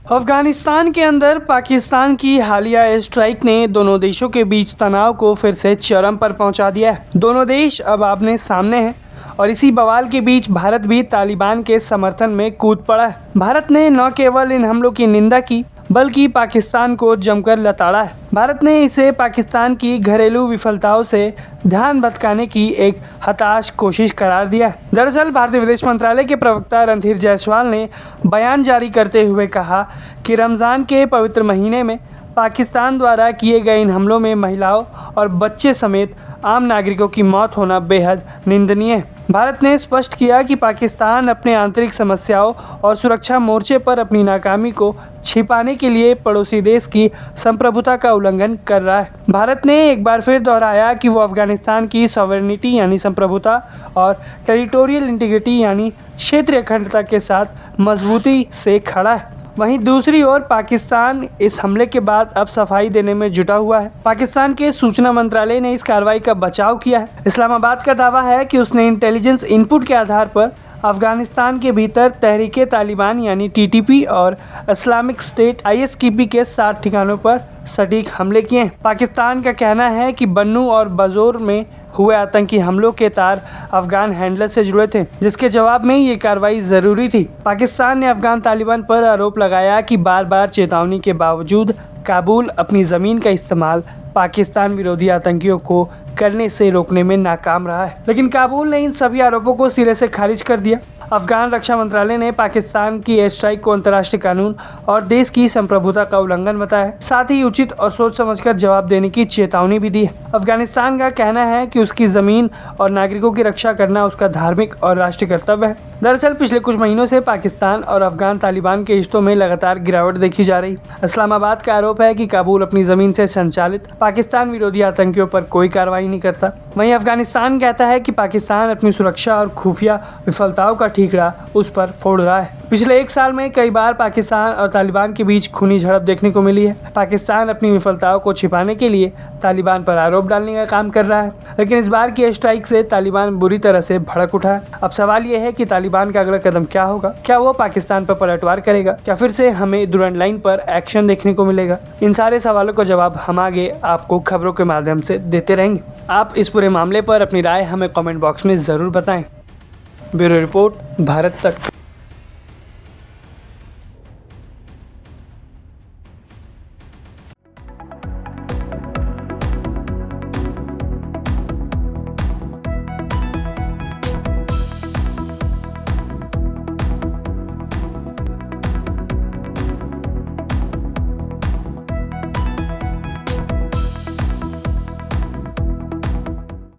अफगानिस्तान के अंदर पाकिस्तान की हालिया एयर स्ट्राइक ने दोनों देशों के बीच तनाव को फिर से चरम पर पहुंचा दिया है। दोनों देश अब आमने सामने हैं और इसी बवाल के बीच भारत भी तालिबान के समर्थन में कूद पड़ा है। भारत ने न केवल इन हमलों की निंदा की बल्कि पाकिस्तान को जमकर लताड़ा है। भारत ने इसे पाकिस्तान की घरेलू विफलताओं से ध्यान भटकाने की एक हताश कोशिश करार दिया है। दरअसल भारतीय विदेश मंत्रालय के प्रवक्ता रणधीर जायसवाल ने बयान जारी करते हुए कहा कि रमज़ान के पवित्र महीने में पाकिस्तान द्वारा किए गए इन हमलों में महिलाओं और बच्चे समेत आम नागरिकों की मौत होना बेहद निंदनीय है। भारत ने स्पष्ट किया कि पाकिस्तान अपने आंतरिक समस्याओं और सुरक्षा मोर्चे पर अपनी नाकामी को छिपाने के लिए पड़ोसी देश की संप्रभुता का उल्लंघन कर रहा है। भारत ने एक बार फिर दोहराया कि वो अफगानिस्तान की सॉवरेनिटी यानी संप्रभुता और टेरिटोरियल इंटीग्रिटी यानी क्षेत्रीय अखंडता के साथ मजबूती से खड़ा है। वहीं दूसरी ओर पाकिस्तान इस हमले के बाद अब सफाई देने में जुटा हुआ है। पाकिस्तान के सूचना मंत्रालय ने इस कार्रवाई का बचाव किया है। इस्लामाबाद का दावा है कि उसने इंटेलिजेंस इनपुट के आधार पर अफगानिस्तान के भीतर तहरीके तालिबान यानी टीटीपी और इस्लामिक स्टेट आईएसकेपी के 7 ठिकानों पर सटीक हमले किए हैं। पाकिस्तान का कहना है कि बन्नू और बाज़ोर में हुए आतंकी हमलों के तार अफगान हैंडलर से जुड़े थे, जिसके जवाब में ये कार्रवाई जरूरी थी। पाकिस्तान ने अफगान तालिबान पर आरोप लगाया कि बार बार चेतावनी के बावजूद काबुल अपनी ज़मीन का इस्तेमाल पाकिस्तान विरोधी आतंकियों को करने से रोकने में नाकाम रहा है। लेकिन काबुल ने इन सभी आरोपों को सिरे से खारिज कर दिया। अफगान रक्षा मंत्रालय ने पाकिस्तान की एयर स्ट्राइक को अंतर्राष्ट्रीय कानून और देश की संप्रभुता का उल्लंघन बताया, साथ ही उचित और सोच समझकर जवाब देने की चेतावनी भी दी है। अफगानिस्तान का कहना है कि उसकी जमीन और नागरिकों की रक्षा करना उसका धार्मिक और राष्ट्रीय कर्तव्य है। दरअसल पिछले कुछ महीनों से पाकिस्तान और अफगान तालिबान के रिश्तों में लगातार गिरावट देखी जा रही। इस्लामाबाद का आरोप है कि काबुल अपनी जमीन से संचालित पाकिस्तान विरोधी आतंकियों पर कोई कार्रवाई नहीं करता। वहीं अफगानिस्तान कहता है कि पाकिस्तान अपनी सुरक्षा और खुफिया विफलताओं का ठीकरा उस पर फोड़ रहा है। पिछले 1 साल में कई बार पाकिस्तान और तालिबान के बीच खूनी झड़प देखने को मिली है। पाकिस्तान अपनी विफलताओं को छिपाने के लिए तालिबान पर आरोप डालने का काम कर रहा है, लेकिन इस बार की एयर स्ट्राइक से तालिबान बुरी तरह से भड़क उठा है। अब सवाल यह है कि तालिबान का अगला कदम क्या होगा? क्या वो पाकिस्तान पर पलटवार करेगा? क्या फिर से हमें दुरंत लाइन पर एक्शन देखने को मिलेगा? इन सारे सवालों का जवाब हम आगे आपको खबरों के माध्यम से देते रहेंगे। आप इस पूरे मामले पर अपनी राय हमें कमेंट बॉक्स में ज़रूर बताएं। ब्यूरो रिपोर्ट, भारत तक।